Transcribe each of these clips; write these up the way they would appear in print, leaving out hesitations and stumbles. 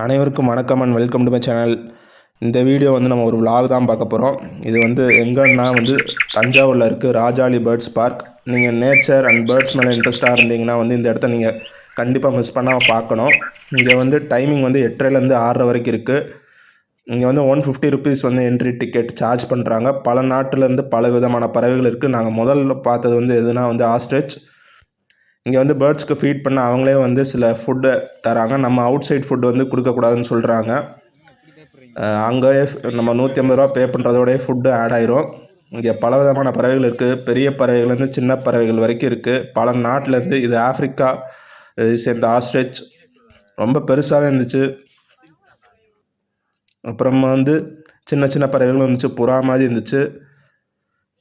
அனைவருக்கும் வணக்கம் and welcome to my channel. இந்த வீடியோ வந்து நம்ம ஒரு vlog தான் பார்க்க போகிறோம். இது வந்து எங்கன்னா வந்து தஞ்சாவூரில் இருக்குது ராஜாளி பேர்ட்ஸ் பார்க். நீங்கள் நேச்சர் அண்ட் பேர்ட்ஸ் மேலே இன்ட்ரெஸ்ட்டாக இருந்தீங்கன்னா வந்து இந்த இடத்த நீங்கள் கண்டிப்பாக மிஸ் பண்ணாமல் பார்க்கணும். இங்கே வந்து டைமிங் வந்து 8:30லேருந்து 6:30 வரைக்கும் இருக்குது. இங்கே வந்து 150 ருபீஸ் வந்து என்ட்ரி டிக்கெட் சார்ஜ் பண்ணுறாங்க. பல நாட்டிலேருந்து பல விதமான பறவைகள் இருக்குது. நாங்கள் முதல்ல பார்த்தது வந்து எதுனா வந்து ஆஸ்ட்ரிச். இங்கே வந்து பேர்ட்ஸ்க்கு ஃபீட் பண்ண அவங்களே வந்து சில ஃபுட்டு தராங்க. நம்ம அவுட் சைட் ஃபுட்டு வந்து கொடுக்கக்கூடாதுன்னு சொல்கிறாங்க. அங்கேயே நம்ம 150 ரூபா பே பண்ணுறதோடய ஃபுட்டு ஆட் ஆயிரும். இங்கே பல விதமான பறவைகள் இருக்குது. பெரிய பறவைகள்லேருந்து சின்ன பறவைகள் வரைக்கும் இருக்குது. பல நாட்டிலேருந்து. இது ஆஃப்ரிக்கா சேர்ந்த ஆஸ்ட்ரிச். ரொம்ப பெருசாகவே இருந்துச்சு. அப்புறமா வந்து சின்ன சின்ன பறவைகளும் இருந்துச்சு. புறா மாதிரி இருந்துச்சு.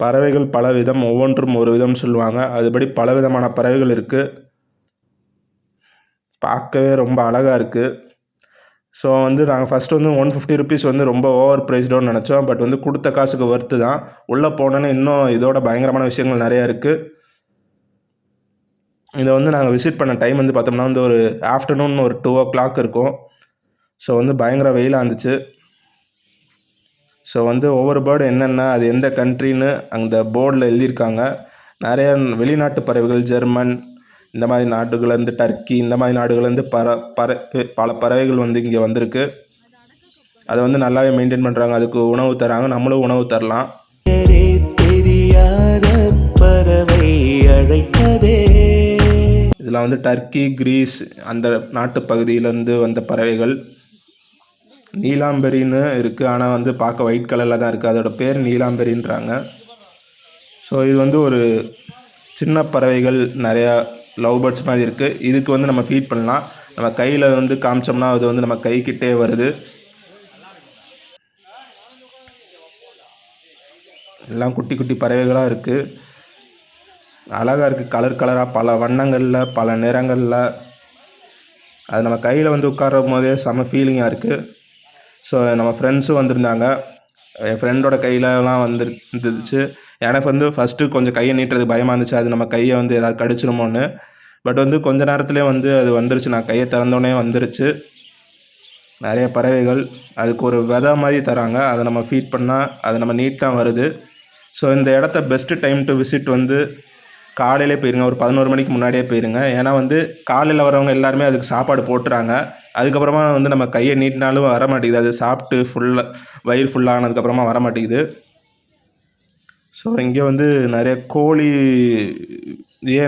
பறவைகள் பல விதம், ஒவ்வொன்றும் ஒரு விதம் சொல்லுவாங்க. அதுபடி பல விதமான பறவைகள் இருக்குது. பார்க்கவே ரொம்ப அழகாக இருக்குது. ஸோ வந்து நாங்கள் ஃபஸ்ட்டு வந்து 150 ருபீஸ் வந்து ரொம்ப ஓவர் ப்ரைஸ்டோன்னு நினச்சோம். பட் வந்து கொடுத்த காசுக்கு ஒர்த்து தான். உள்ளே போனோன்னே இன்னும் இதோட பயங்கரமான விஷயங்கள் நிறையா இருக்குது. இதை வந்து நாங்கள் விசிட் பண்ண டைம் வந்து பார்த்தோம்னா வந்து ஒரு ஆஃப்டர்நூன் ஒரு 2 o'clock இருக்கும். ஸோ வந்து பயங்கர வெயிலாக இருந்துச்சு. ஸோ வந்து ஒவ்வொரு பேர்டு என்னென்ன அது எந்த கண்ட்ரின்னு அந்த போர்டில் எழுதியிருக்காங்க. நிறைய வெளிநாட்டு பறவைகள், ஜெர்மன் இந்த மாதிரி நாடுகள்லேருந்து, டர்க்கி இந்த மாதிரி நாடுகள்லேருந்து பல பறவைகள் வந்து இங்கே வந்திருக்கு. அதை வந்து நல்லாவே மெயின்டைன் பண்ணுறாங்க. அதுக்கு உணவு தராங்க. நம்மளும் உணவு தரலாம். இதெல்லாம் வந்து டர்க்கி, கிரீஸ் அந்த நாட்டு பகுதியிலேருந்து வந்த பறவைகள். நீலாம்பரின்னு இருக்குது. ஆனால் வந்து பார்க்க ஒயிட் கலரில் தான் இருக்குது. அதோட பேர் நீலாம்பரின்றாங்க. ஸோ இது வந்து ஒரு சின்ன பறவைகள், நிறையா லவ் பேர்ட்ஸ் மாதிரி இருக்குது. இதுக்கு வந்து நம்ம ஃபீட் பண்ணலாம். நம்ம கையில் வந்து காமிச்சோம்னா அது வந்து நம்ம கைக்கிட்டே வருது. எல்லாம் குட்டி குட்டி பறவைகளாக இருக்குது. அழகாக இருக்குது. கலர் கலராக பல வண்ணங்களில் பல நிறங்களில். அது நம்ம கையில் வந்து உட்காரும் போதே செம ஃபீலிங்காக இருக்குது. ஸோ நம்ம ஃப்ரெண்ட்ஸும் வந்திருந்தாங்க. என் ஃப்ரெண்டோட கையிலலாம் வந்துருந்துச்சு. எனக்கு வந்து ஃபஸ்ட்டு கொஞ்சம் கையை நீட்டுறதுக்கு பயமாக இருந்துச்சு. அது நம்ம கையை வந்து ஏதாவது கடிச்சிருமோன்னு. பட் வந்து கொஞ்ச நேரத்துலேயே வந்து அது வந்துருச்சு. நான் கையை திறந்தோடனே வந்துருச்சு. நிறைய பறவைகள். அதுக்கு ஒரு விதை மாதிரி தராங்க. அதை நம்ம ஃபீட் பண்ணால் அது நம்ம நீட்டாக வருது. ஸோ இந்த இடத்த பெஸ்ட்டு டைம் டு விசிட் வந்து காலையிலே போயிருங்க. ஒரு 11 மணிக்கு முன்னாடியே போயிருங்க. ஏன்னா வந்து காலையில் வரவங்க எல்லாருமே அதுக்கு சாப்பாடு போட்டுறாங்க. அதுக்கப்புறமா வந்து நம்ம கையை நீட்டினாலும் வர மாட்டேங்குது. அது சாப்பிட்டு வயிறு ஃபுல்லானதுக்கப்புறமா வர மாட்டேங்குது. ஸோ இங்கே வந்து நிறைய கோழி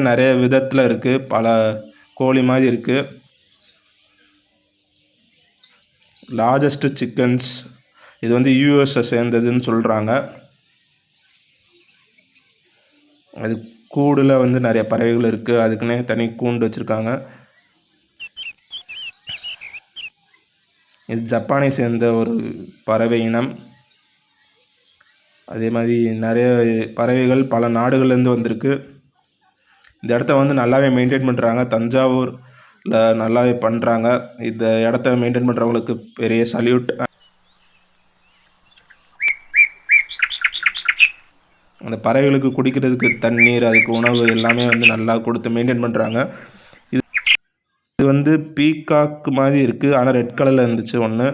நிறைய விதத்தில் இருக்குது. பல கோழி மாதிரி இருக்குது. Largest chickens. இது வந்து யூஎஸை சேர்ந்ததுன்னு சொல்கிறாங்க. அது கூடில் வந்து நிறைய பறவைகள் இருக்குது. அதுக்குன்னே தனி கூண்டு வச்சுருக்காங்க. இது ஜப்பானை சேர்ந்த ஒரு பறவை இனம். அதே மாதிரி நிறைய பறவைகள் பல நாடுகள்லேருந்து வந்திருக்கு. இந்த இடத்த வந்து நல்லாவே மெயின்டைன் பண்ணுறாங்க. தஞ்சாவூரில் நல்லாவே பண்ணுறாங்க. இந்த இடத்த மெயின்டைன் பண்ணுறவங்களுக்கு பெரிய சல்யூட். அந்த பறவைகளுக்கு குடிக்கிறதுக்கு தண்ணீர், அதுக்கு உணவு எல்லாமே வந்து நல்லா கொடுத்து மெயின்டைன் பண்ணுறாங்க. இது வந்து பீகாக் மாதிரி இருக்குது. ஆனால் ரெட் கலரில் இருந்துச்சு ஒன்று.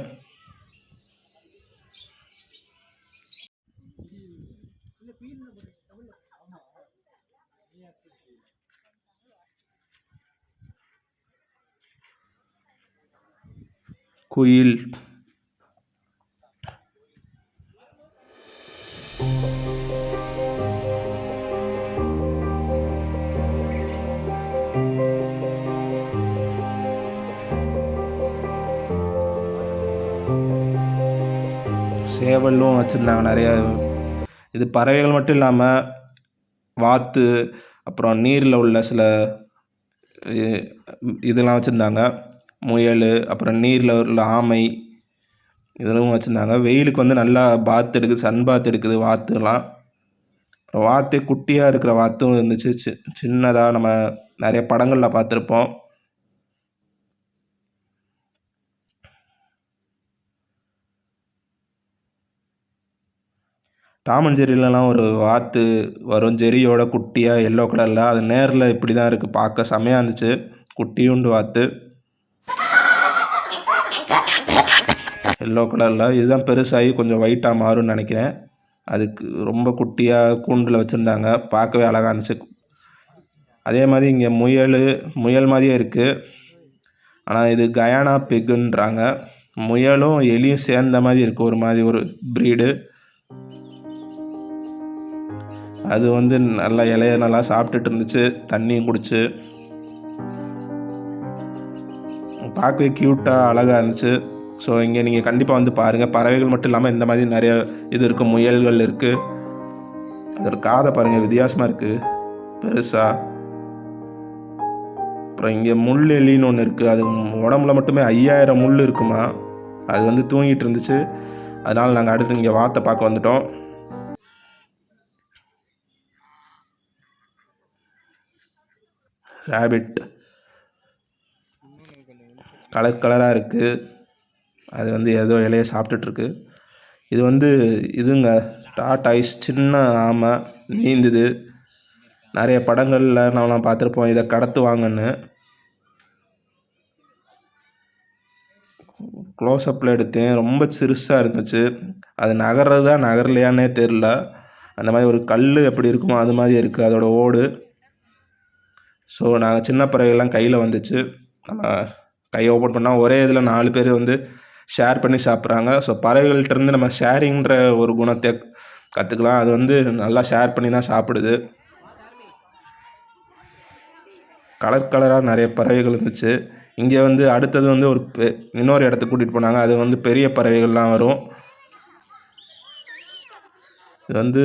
குயில். சேவலும் வச்சுருந்தாங்க நிறைய. இது பறவைகள் மட்டும் இல்லாமல் வாத்து, அப்புறம் நீரில் உள்ள சில இதெல்லாம் வச்சுருந்தாங்க. முயல், அப்புறம் நீரில் உள்ள ஆமை இதெல்லாம் வச்சுருந்தாங்க. வெயிலுக்கு வந்து நல்லா பாத் எடுக்குது, சன் பாத் எடுக்குது வாத்துலாம். அப்புறம் வாத்தே குட்டியாக இருக்கிற வாத்தும் இருந்துச்சு. சின்னதாக நம்ம நிறைய படங்களில் பார்த்துருப்போம். டாம் அண்ட் ஜெர்ரிலலாம் ஒரு வாத்து வரும், ஜெரியோட குட்டியாக எல்லோ கலரில். அது நேரில் இப்படி தான் இருக்குது. பார்க்க செம்மையாக இருந்துச்சு. குட்டியுண்டு வாத்து. எல்லோ கலரில். இதுதான் பெருசாகி கொஞ்சம் ஒயிட்டாக மாறும்னு நினைக்கிறேன். அதுக்கு ரொம்ப குட்டியாக கூண்டில் வச்சுருந்தாங்க, பார்க்கவே அழகாக இருந்துச்சு. அதே மாதிரி இங்கே முயல் மாதிரியே இருக்குது. ஆனால் இது கயானா பிக்குன்றாங்க. முயலும் எலியும் சேர்ந்த மாதிரி இருக்குது, ஒரு மாதிரி ஒரு ப்ரீடு. அது வந்து நல்லா இலைய நல்லா சாப்பிட்டுட்டு இருந்துச்சு, தண்ணியும் குடிச்சு. பார்க்கவே க்யூட்டாக அழகாக இருந்துச்சு. ஸோ இங்கே நீங்கள் கண்டிப்பாக வந்து பாருங்கள். பறவைகள் மட்டும் இல்லாமல் இந்த மாதிரி நிறைய இது இருக்குது, முயல்கள் இருக்குது. அதோட காதை பாருங்கள், வித்தியாசமாக இருக்குது, பெருசாக. அப்புறம் இங்கே முள் எலின்னு ஒன்று இருக்குது. அது உடம்புல மட்டுமே 5000 முள் இருக்குமா. அது வந்து தூங்கிட்டு இருந்துச்சு. அதனால் நாங்கள் அடுத்து இங்கே வாத்தை பார்க்க வந்துட்டோம். ரேபிட் கலர் கலராக இருக்குது. அது வந்து ஏதோ இலையை சாப்பிட்டுட்ருக்கு. இது வந்து இதுங்க டாடாய்ஸ், சின்ன ஆமை நீந்துது. நிறைய படங்களில் நான்லாம் பார்த்துருப்போம் இதை கடத்துவாங்கன்னு. க்ளோஸ்அப்பில் எடுத்தேன், ரொம்ப சிறுசாக இருந்துச்சு. அது நகர்றதா நகரலையானே தெரில. அந்த மாதிரி ஒரு கல் எப்படி இருக்குமோ அது மாதிரி இருக்குது அதோட ஓடு. ஸோ நாங்கள் சின்ன பறவைகள்லாம் கையில் வந்துச்சு. நம்ம கையை ஓப்பன் பண்ணால் ஒரே இதில் 4 பேர் வந்து ஷேர் பண்ணி சாப்பிட்றாங்க. ஸோ பறவைகள்கிட்டருந்து நம்ம ஷேரிங்கிற ஒரு குணத்தை கற்றுக்கலாம். அது வந்து நல்லா ஷேர் பண்ணி தான் சாப்பிடுது. கலர் கலராக நிறைய பறவைகள் இருந்துச்சு. இங்கே வந்து அடுத்தது வந்து இன்னொரு இடத்துக்கு கூட்டிகிட்டு போனாங்க. அது வந்து பெரிய பறவைகள்லாம் வரும். இது வந்து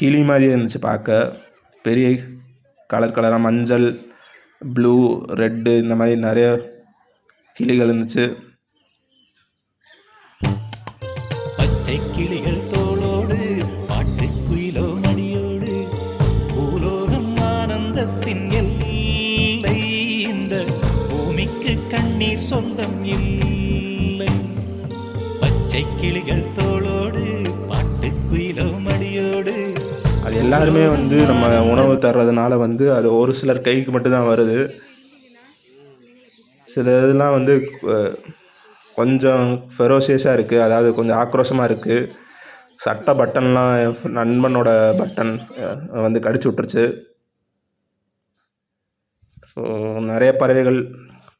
கிளி மாதிரியே இருந்துச்சு பார்க்க. பெரிய கலர் கலராக மஞ்சள், ப்ளூ, ரெட்டு இந்த மாதிரி நிறைய கிளிகள் இருந்துச்சு. பச்சை கிளிகள் தோளோடு பாட்டு குயிலோ மடியோடு பூலோகம் ஆனந்தத்தின் எல்லை. இந்த பூமிக்கு கண்ணீர் சொந்தம் இல்லை. பச்சை கிளிகள் தோளோடு பாட்டு குயிலோ மடியோடு. அது எல்லாருமே வந்து நம்ம உணவு தர்றதுனால வந்து அது ஒரு சிலர் கைக்கு மட்டும்தான் வருது. சில இதெல்லாம் வந்து கொஞ்சம் ஃபெரோசியஸாக இருக்குது, அதாவது கொஞ்சம் ஆக்ரோஷமாக இருக்குது. சட்டை பட்டன்லாம் என் நண்பனோட பட்டன் வந்து கடிச்சு விட்டுருச்சு. ஸோ நிறைய பறவைகள்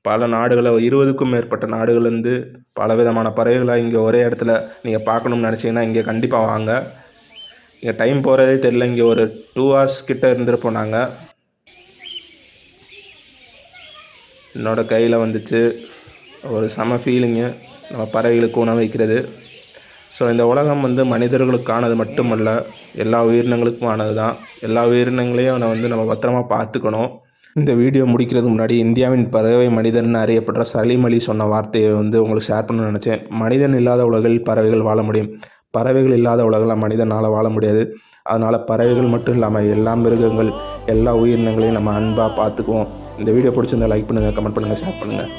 பல நாடுகளை 20க்கும் மேற்பட்ட நாடுகள்லேருந்து பல விதமான பறவைகளை இங்கே ஒரே இடத்துல நீங்கள் பார்க்கணும்னு நினச்சிங்கன்னா இங்கே கண்டிப்பாக வாங்க. இங்கே டைம் போகிறதே தெரியல. இங்கே ஒரு 2 hours கிட்டே இருந்துருப்போம் நாங்கள். என்னோட கையில் வந்துச்சு. ஒரு செம ஃபீலிங்கு நம்ம பறவைகளுக்கு உணவு வைக்கிறது. ஸோ இந்த உலகம் வந்து மனிதர்களுக்கானது மட்டுமல்ல, எல்லா உயிரினங்களுக்குமானது தான். எல்லா உயிரினங்களையும் நம்ம பத்திரமா பார்த்துக்கணும். இந்த வீடியோ முடிக்கிறதுக்கு முன்னாடி இந்தியாவின் பறவை மனிதன் அறியப்படுற சலீம் அலி சொன்ன வார்த்தையை வந்து உங்களுக்கு ஷேர் பண்ணணும்னு நினச்சேன். மனிதன் இல்லாத உலகில் பறவைகள் வாழ முடியும், பறவைகள் இல்லாத உலகில் மனிதனால் வாழ முடியாது. அதனால் பறவைகள் மட்டும் இல்லாமல் எல்லா மிருகங்கள், எல்லா உயிரினங்களையும் நம்ம அன்பாக பார்த்துக்குவோம். இந்த வீடியோ பிடிச்சிருந்தால் லைக் பண்ணுங்கள், கமெண்ட் பண்ணுங்கள், ஷேர் பண்ணுங்கள்.